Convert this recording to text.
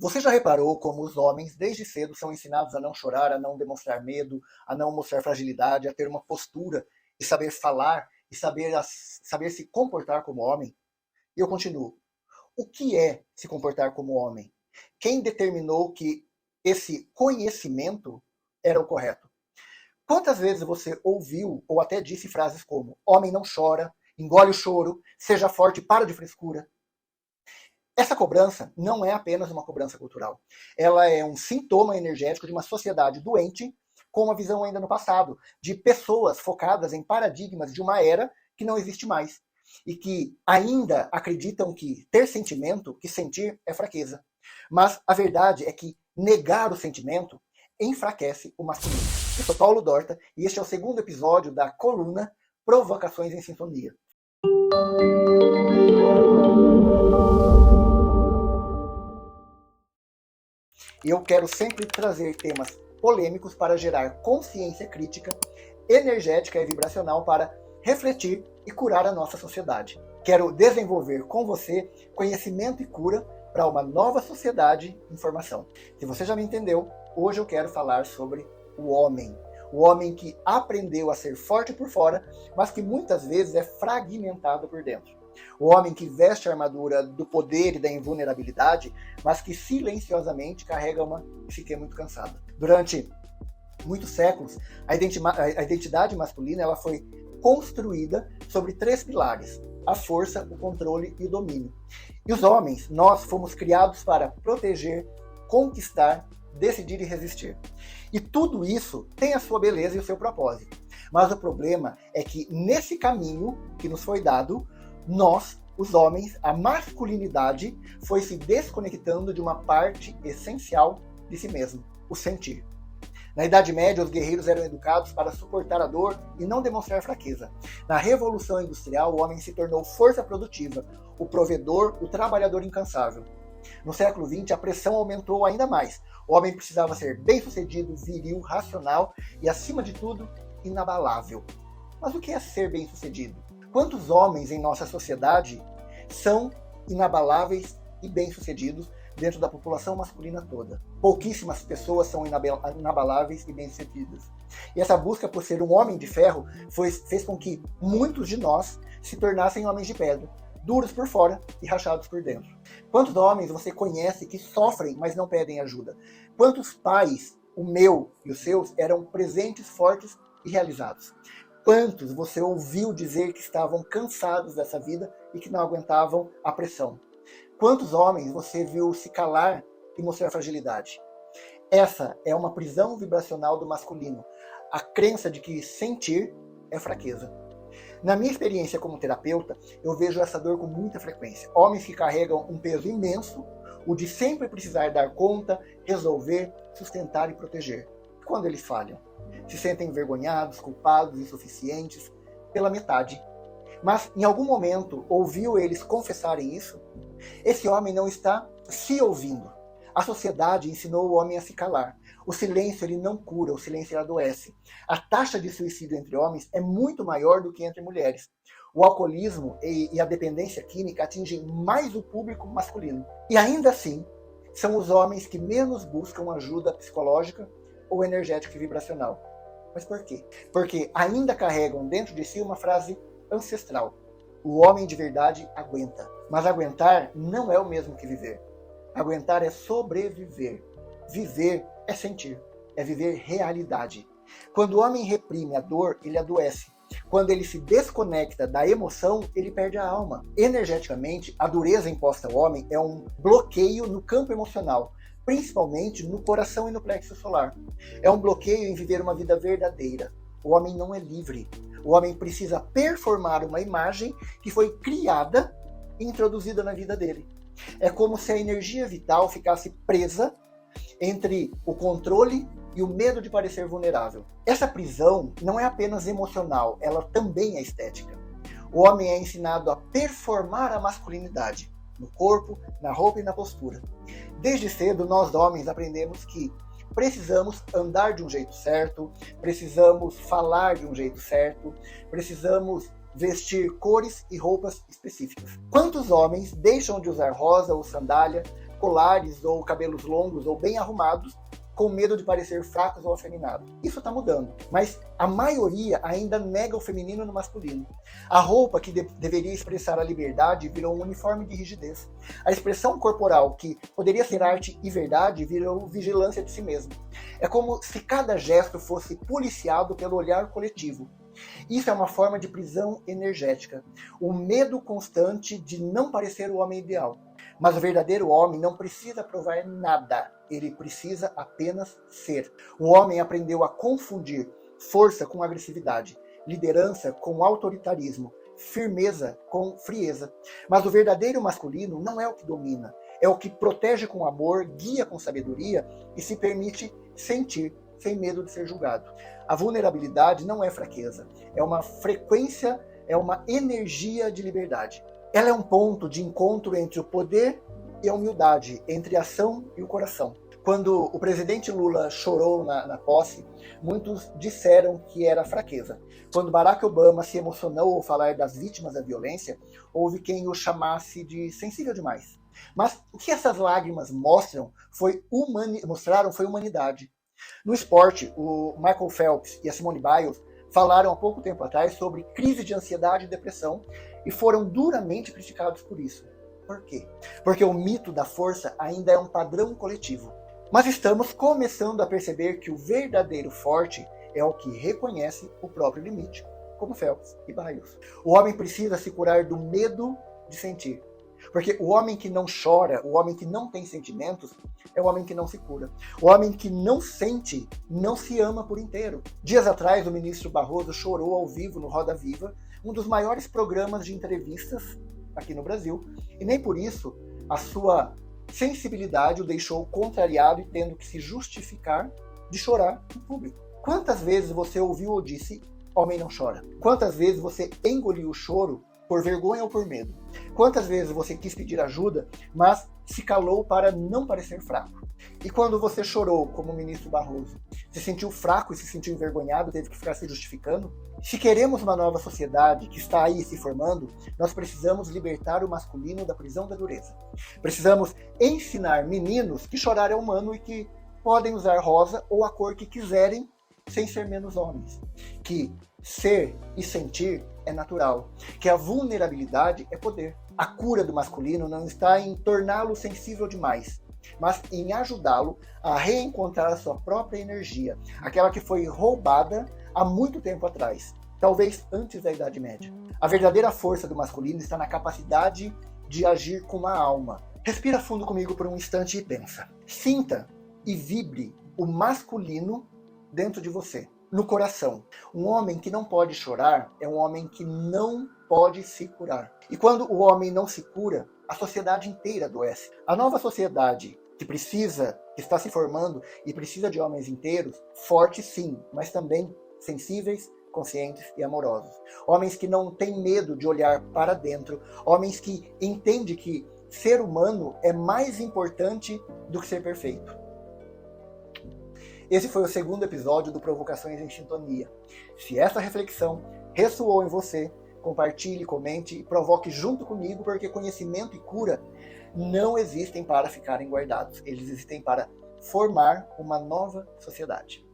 Você já reparou como os homens, desde cedo, são ensinados a não chorar, a não demonstrar medo, a não mostrar fragilidade, a ter uma postura e saber falar e saber se comportar como homem? E eu continuo. O que é se comportar como homem? Quem determinou que esse conhecimento era o correto? Quantas vezes você ouviu ou até disse frases como: homem não chora, engole o choro, seja forte, para de frescura? Essa cobrança não é apenas uma cobrança cultural. Ela é um sintoma energético de uma sociedade doente, com uma visão ainda no passado, de pessoas focadas em paradigmas de uma era que não existe mais. E que ainda acreditam que ter sentimento, que sentir, é fraqueza. Mas a verdade é que negar o sentimento enfraquece o masculino. Eu sou Paulo Dorta e este é o segundo episódio da coluna Provocações em Sintonia. E eu quero sempre trazer temas polêmicos para gerar consciência crítica, energética e vibracional para refletir e curar a nossa sociedade. Quero desenvolver com você conhecimento e cura para uma nova sociedade em formação. Se você já me entendeu, hoje eu quero falar sobre o homem. O homem que aprendeu a ser forte por fora, mas que muitas vezes é fragmentado por dentro. O homem que veste a armadura do poder e da invulnerabilidade, mas que silenciosamente carrega uma psique muito cansada. Durante muitos séculos, a identidade masculina ela foi construída sobre 3 pilares: a força, o controle e o domínio. E os homens, nós fomos criados para proteger, conquistar, decidir e resistir. E tudo isso tem a sua beleza e o seu propósito. Mas o problema é que nesse caminho que nos foi dado, nós, os homens, a masculinidade foi se desconectando de uma parte essencial de si mesmo, o sentir. Na Idade Média, os guerreiros eram educados para suportar a dor e não demonstrar fraqueza. Na Revolução Industrial, o homem se tornou força produtiva, o provedor, o trabalhador incansável. No século XX, a pressão aumentou ainda mais. O homem precisava ser bem-sucedido, viril, racional e, acima de tudo, inabalável. Mas o que é ser bem-sucedido? Quantos homens em nossa sociedade são inabaláveis e bem-sucedidos dentro da população masculina toda? Pouquíssimas pessoas são inabaláveis e bem-sucedidas. E essa busca por ser um homem de ferro fez com que muitos de nós se tornassem homens de pedra, duros por fora e rachados por dentro. Quantos homens você conhece que sofrem, mas não pedem ajuda? Quantos pais, o meu e os seus, eram presentes, fortes e realizados? Quantos você ouviu dizer que estavam cansados dessa vida e que não aguentavam a pressão? Quantos homens você viu se calar e mostrar fragilidade? Essa é uma prisão vibracional do masculino. A crença de que sentir é fraqueza. Na minha experiência como terapeuta, eu vejo essa dor com muita frequência. Homens que carregam um peso imenso, o de sempre precisar dar conta, resolver, sustentar e proteger. Quando eles falham, se sentem envergonhados, culpados, insuficientes, pela metade. Mas em algum momento ouviu eles confessarem isso? Esse homem não está se ouvindo. A sociedade ensinou o homem a se calar. O silêncio ele não cura, o silêncio ele adoece. A taxa de suicídio entre homens é muito maior do que entre mulheres. O alcoolismo e a dependência química atingem mais o público masculino. E ainda assim, são os homens que menos buscam ajuda psicológica ou energética e vibracional. Mas por quê? Porque ainda carregam dentro de si uma frase ancestral. O homem de verdade aguenta. Mas aguentar não é o mesmo que viver. Aguentar é sobreviver. Viver é sentir. É viver realidade. Quando o homem reprime a dor, ele adoece. Quando ele se desconecta da emoção, ele perde a alma. Energeticamente, a dureza imposta ao homem é um bloqueio no campo emocional, principalmente no coração e no plexo solar. É um bloqueio em viver uma vida verdadeira. O homem não é livre. O homem precisa performar uma imagem que foi criada e introduzida na vida dele. É como se a energia vital ficasse presa entre o controle e o medo de parecer vulnerável. Essa prisão não é apenas emocional, ela também é estética. O homem é ensinado a performar a masculinidade, no corpo, na roupa e na postura. Desde cedo, nós homens aprendemos que precisamos andar de um jeito certo, precisamos falar de um jeito certo, precisamos vestir cores e roupas específicas. Quantos homens deixam de usar rosa ou sandália colares ou cabelos longos ou bem arrumados, com medo de parecer fracos ou afeminados. Isso está mudando, mas a maioria ainda nega o feminino no masculino. A roupa que deveria expressar a liberdade virou um uniforme de rigidez. A expressão corporal que poderia ser arte e verdade virou vigilância de si mesmo. É como se cada gesto fosse policiado pelo olhar coletivo. Isso é uma forma de prisão energética, o medo constante de não parecer o homem ideal. Mas o verdadeiro homem não precisa provar nada, ele precisa apenas ser. O homem aprendeu a confundir força com agressividade, liderança com autoritarismo, firmeza com frieza. Mas o verdadeiro masculino não é o que domina, é o que protege com amor, guia com sabedoria e se permite sentir sem medo de ser julgado. A vulnerabilidade não é fraqueza, é uma frequência, é uma energia de liberdade. Ela é um ponto de encontro entre o poder e a humildade, entre a ação e o coração. Quando o presidente Lula chorou na posse, muitos disseram que era fraqueza. Quando Barack Obama se emocionou ao falar das vítimas da violência, houve quem o chamasse de sensível demais. Mas o que essas lágrimas mostraram foi humanidade. No esporte, o Michael Phelps e a Simone Biles falaram há pouco tempo atrás sobre crise de ansiedade e depressão e foram duramente criticados por isso. Por quê? Porque o mito da força ainda é um padrão coletivo. Mas estamos começando a perceber que o verdadeiro forte é o que reconhece o próprio limite, como Phelps e Biles. O homem precisa se curar do medo de sentir. Porque o homem que não chora, o homem que não tem sentimentos, é o homem que não se cura. O homem que não sente, não se ama por inteiro. Dias atrás, o ministro Barroso chorou ao vivo no Roda Viva, um dos maiores programas de entrevistas aqui no Brasil, e nem por isso a sua sensibilidade o deixou contrariado e tendo que se justificar de chorar em público. Quantas vezes você ouviu ou disse, homem não chora? Quantas vezes você engoliu o choro por vergonha ou por medo? Quantas vezes você quis pedir ajuda, mas se calou para não parecer fraco? E quando você chorou, como o ministro Barroso, se sentiu fraco e se sentiu envergonhado, teve que ficar se justificando? Se queremos uma nova sociedade que está aí se formando, nós precisamos libertar o masculino da prisão da dureza. Precisamos ensinar meninos que chorar é humano e que podem usar rosa ou a cor que quiserem sem ser menos homens. Que ser e sentir é natural. Que a vulnerabilidade é poder. A cura do masculino não está em torná-lo sensível demais, mas em ajudá-lo a reencontrar a sua própria energia, aquela que foi roubada há muito tempo atrás, talvez antes da Idade Média. A verdadeira força do masculino está na capacidade de agir com a alma. Respira fundo comigo por um instante e pensa. Sinta e vibre o masculino dentro de você, no coração. Um homem que não pode chorar é um homem que não pode se curar. E quando o homem não se cura, a sociedade inteira adoece. A nova sociedade que está se formando e precisa de homens inteiros, fortes sim, mas também sensíveis, conscientes e amorosos. Homens que não têm medo de olhar para dentro, homens que entendem que ser humano é mais importante do que ser perfeito. Esse foi o segundo episódio do Provocações em Sintonia. Se essa reflexão ressoou em você, compartilhe, comente e provoque junto comigo, porque conhecimento e cura não existem para ficarem guardados. Eles existem para formar uma nova sociedade.